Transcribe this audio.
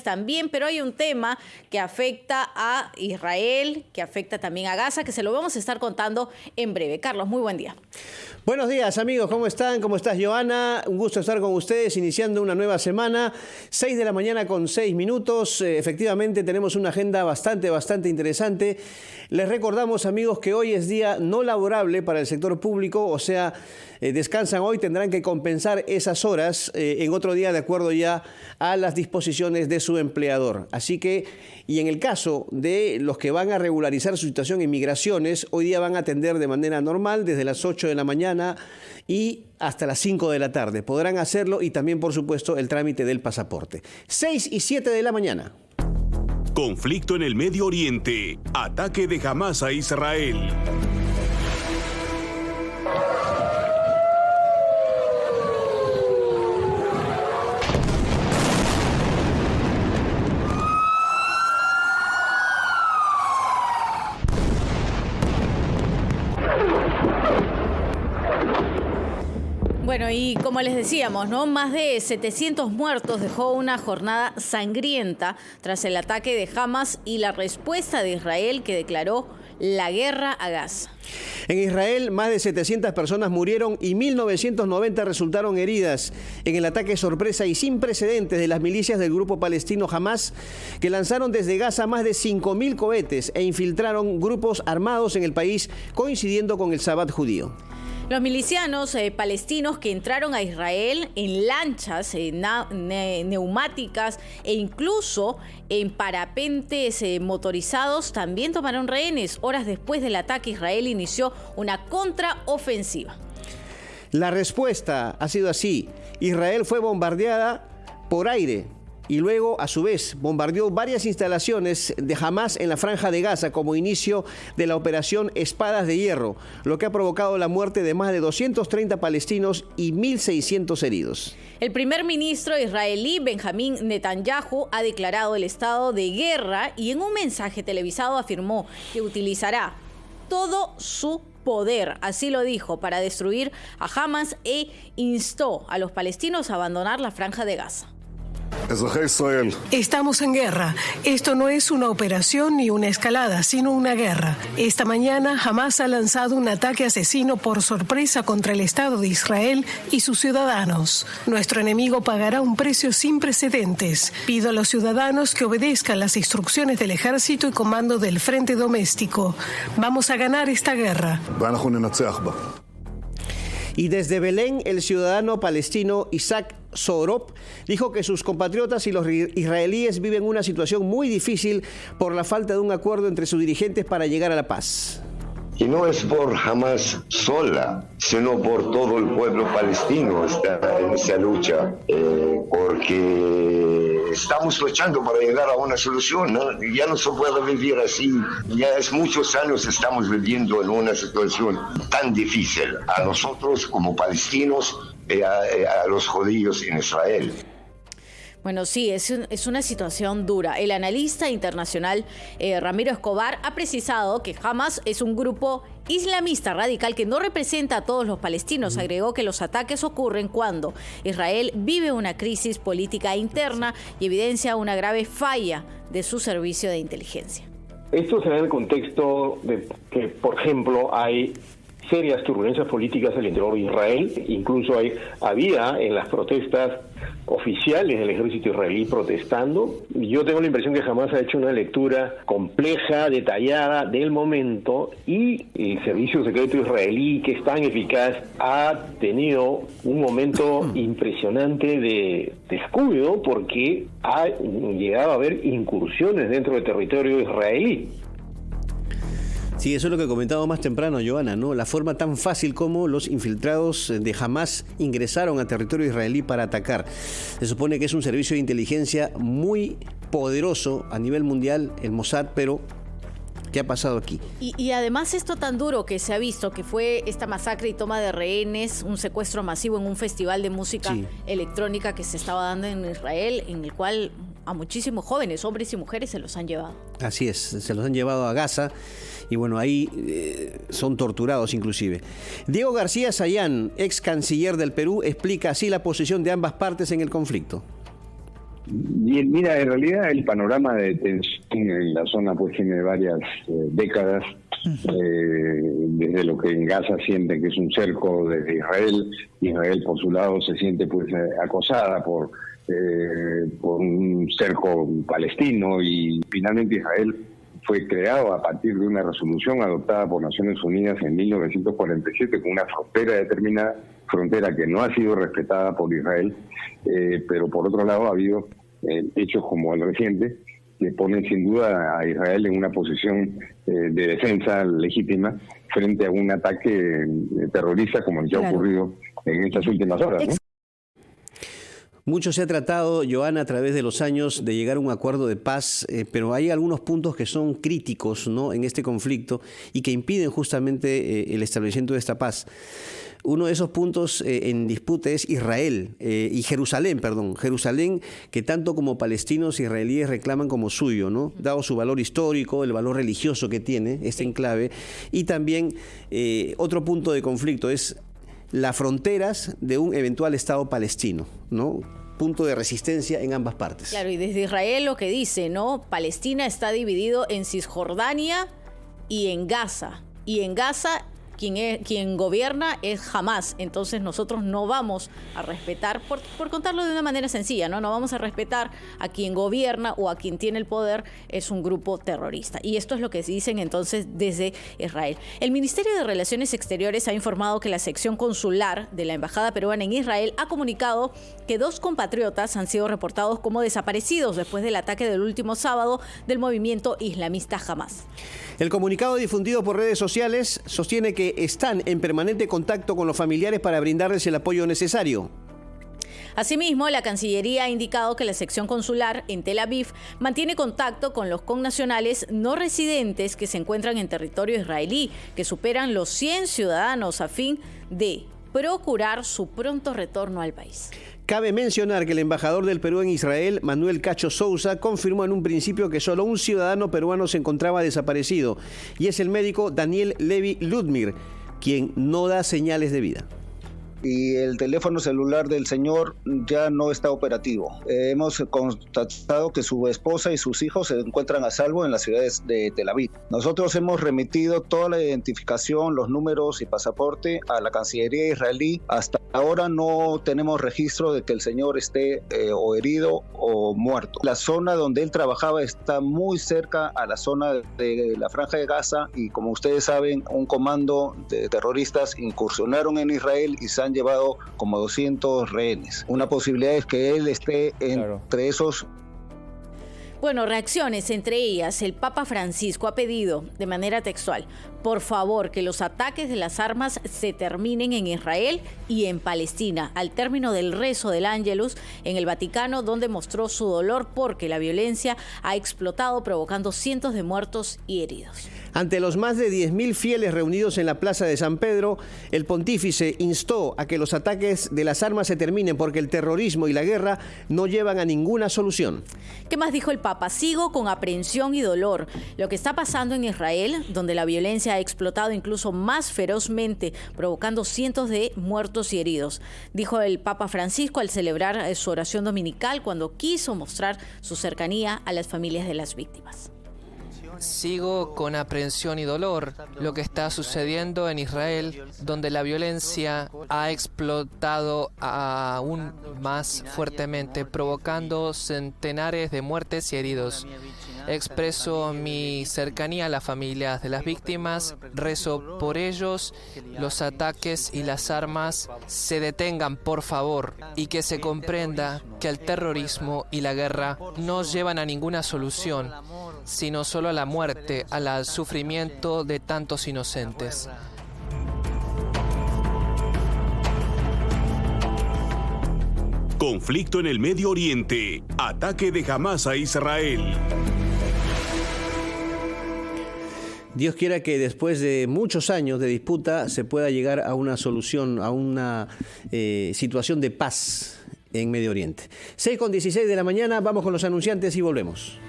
También, pero hay un tema que afecta a Israel, que afecta también a Gaza, que se lo vamos a estar contando en breve. Carlos, muy buen día. Buenos días, amigos, ¿cómo están? ¿Cómo estás, Joana? Un gusto estar con ustedes, iniciando una nueva semana, 6 de la mañana con 6 minutos. Efectivamente, tenemos una agenda bastante interesante. Les recordamos, amigos, que hoy es día no laborable para el sector público, o sea, descansan hoy, tendrán que compensar esas horas en otro día de acuerdo ya a las disposiciones de su empleador. Así que, y en el caso de los que van a regularizar su situación en migraciones, hoy día van a atender de manera normal desde las 8 de la mañana y hasta las 5 de la tarde. Podrán hacerlo y también, por supuesto, el trámite del pasaporte. 6 y 7 de la mañana. Conflicto en el Medio Oriente. Ataque de Hamás a Israel. Bueno, y como les decíamos, ¿no? Más de 700 muertos dejó una jornada sangrienta tras el ataque de Hamás y la respuesta de Israel, que declaró la guerra a Gaza. En Israel, más de 700 personas murieron y 1.990 resultaron heridas en el ataque sorpresa y sin precedentes de las milicias del grupo palestino Hamás, que lanzaron desde Gaza más de 5.000 cohetes e infiltraron grupos armados en el país, coincidiendo con el Sabbat judío. Los milicianos palestinos que entraron a Israel en lanchas neumáticas e incluso en parapentes motorizados también tomaron rehenes. Horas después del ataque, Israel inició una contraofensiva. La respuesta ha sido así. Israel fue bombardeada por aire y luego, a su vez, bombardeó varias instalaciones de Hamás en la Franja de Gaza como inicio de la operación Espadas de Hierro, lo que ha provocado la muerte de más de 230 palestinos y 1.600 heridos. El primer ministro israelí, Benjamín Netanyahu, ha declarado el estado de guerra y en un mensaje televisado afirmó que utilizará todo su poder, así lo dijo, para destruir a Hamás e instó a los palestinos a abandonar la Franja de Gaza. Estamos en guerra. Esto no es una operación ni una escalada, sino una guerra. Esta mañana Hamás ha lanzado un ataque asesino por sorpresa contra el Estado de Israel y sus ciudadanos. Nuestro enemigo pagará un precio sin precedentes. Pido a los ciudadanos que obedezcan las instrucciones del ejército y comando del Frente Doméstico. Vamos a ganar esta guerra. Y desde Belén, el ciudadano palestino Isaac Sorop dijo que sus compatriotas y los israelíes viven una situación muy difícil por la falta de un acuerdo entre sus dirigentes para llegar a la paz. Y no es por Hamás sola, sino por todo el pueblo palestino está en esa lucha, porque estamos luchando para llegar a una solución, ¿no? Ya no se puede vivir así, ya es muchos años estamos viviendo en una situación tan difícil, a nosotros como palestinos, a los judíos en Israel. Bueno, sí, es una situación dura. El analista internacional Ramiro Escobar ha precisado que Hamás es un grupo islamista radical que no representa a todos los palestinos. Agregó que los ataques ocurren cuando Israel vive una crisis política interna y evidencia una grave falla de su servicio de inteligencia. Esto se da en el contexto de que, por ejemplo, hay serias turbulencias políticas al interior de Israel. Incluso había en las protestas oficiales del ejército israelí protestando. Yo tengo la impresión que Hamás ha hecho una lectura compleja, detallada del momento, y el servicio secreto israelí, que es tan eficaz, ha tenido un momento impresionante de descuido porque ha llegado a haber incursiones dentro del territorio israelí. Sí, eso es lo que comentaba más temprano, Joana, ¿no? La forma tan fácil como los infiltrados de Hamás ingresaron a territorio israelí para atacar. Se supone que es un servicio de inteligencia muy poderoso a nivel mundial, el Mossad, pero ¿qué ha pasado aquí? Y además esto tan duro que se ha visto, que fue esta masacre y toma de rehenes, un secuestro masivo en un festival de música electrónica que se estaba dando en Israel, en el cual a muchísimos jóvenes, hombres y mujeres, se los han llevado. Así es, se los han llevado a Gaza y bueno, ahí son torturados inclusive. Diego García Sayán, ex canciller del Perú, explica así la posición de ambas partes en el conflicto. Bien, mira, en realidad el panorama de tensión en la zona pues tiene varias décadas, desde lo que en Gaza sienten que es un cerco desde Israel, y Israel por su lado se siente pues acosada por un cerco palestino, y finalmente Israel fue creado a partir de una resolución adoptada por Naciones Unidas en 1947 con una frontera determinada, frontera que no ha sido respetada por Israel, pero por otro lado ha habido hechos como el reciente que ponen sin duda a Israel en una posición de defensa legítima frente a un ataque terrorista como el que ha ocurrido en estas últimas horas, ¿no? Mucho se ha tratado, Joana, a través de los años de llegar a un acuerdo de paz, pero hay algunos puntos que son críticos, ¿no?, en este conflicto y que impiden justamente el establecimiento de esta paz. Uno de esos puntos en disputa es Israel y Jerusalén, Jerusalén, que tanto como palestinos israelíes reclaman como suyo, ¿no?, dado su valor histórico, el valor religioso que tiene este enclave, y también otro punto de conflicto es las fronteras de un eventual Estado palestino, ¿no? Punto de resistencia en ambas partes. Claro, y desde Israel lo que dice, ¿no? Palestina está dividido en Cisjordania y en Gaza. Y en Gaza quien gobierna es Hamás. Entonces nosotros no vamos a respetar, por contarlo de una manera sencilla, ¿no? No vamos a respetar a quien gobierna o a quien tiene el poder, es un grupo terrorista. Y esto es lo que dicen entonces desde Israel. El Ministerio de Relaciones Exteriores ha informado que la sección consular de la Embajada Peruana en Israel ha comunicado que 2 compatriotas han sido reportados como desaparecidos después del ataque del último sábado del movimiento islamista Hamás. El comunicado difundido por redes sociales sostiene que están en permanente contacto con los familiares para brindarles el apoyo necesario. Asimismo, la Cancillería ha indicado que la sección consular en Tel Aviv mantiene contacto con los connacionales no residentes que se encuentran en territorio israelí, que superan los 100 ciudadanos a fin de procurar su pronto retorno al país. Cabe mencionar que el embajador del Perú en Israel, Manuel Cacho Sousa, confirmó en un principio que solo un ciudadano peruano se encontraba desaparecido, y es el médico Daniel Levi Ludmir, quien no da señales de vida. Y el teléfono celular del señor ya no está operativo. Hemos constatado que su esposa y sus hijos se encuentran a salvo en las ciudades de Tel Aviv. Nosotros hemos remitido toda la identificación, los números y pasaporte a la Cancillería israelí. Hasta ahora no tenemos registro de que el señor esté o herido o muerto. La zona donde él trabajaba está muy cerca a la zona de la Franja de Gaza, y como ustedes saben, un comando de terroristas incursionaron en Israel y se han llevado como 200 rehenes. Una posibilidad es que él esté entre esos. Bueno, reacciones, entre ellas, el Papa Francisco ha pedido de manera textual, por favor, que los ataques de las armas se terminen en Israel y en Palestina, al término del rezo del Ángelus en el Vaticano, donde mostró su dolor porque la violencia ha explotado, provocando cientos de muertos y heridos. Ante los más de 10.000 fieles reunidos en la Plaza de San Pedro, el pontífice instó a que los ataques de las armas se terminen porque el terrorismo y la guerra no llevan a ninguna solución. ¿Qué más dijo el Papa? Sigo con aprehensión y dolor. Lo que está pasando en Israel, donde la violencia ha explotado incluso más ferozmente, provocando cientos de muertos y heridos, dijo el Papa Francisco al celebrar su oración dominical cuando quiso mostrar su cercanía a las familias de las víctimas. Sigo con aprehensión y dolor lo que está sucediendo en Israel, donde la violencia ha explotado aún más fuertemente, provocando centenares de muertes y heridos. Expreso mi cercanía a las familias de las víctimas, rezo por ellos, los ataques y las armas se detengan, por favor, y que se comprenda que el terrorismo y la guerra no llevan a ninguna solución, sino solo a la muerte, al sufrimiento de tantos inocentes. Conflicto en el Medio Oriente. Ataque de Hamás a Israel. Dios quiera que después de muchos años de disputa se pueda llegar a una solución, a una situación de paz en Medio Oriente. 6:16 de la mañana, vamos con los anunciantes y volvemos.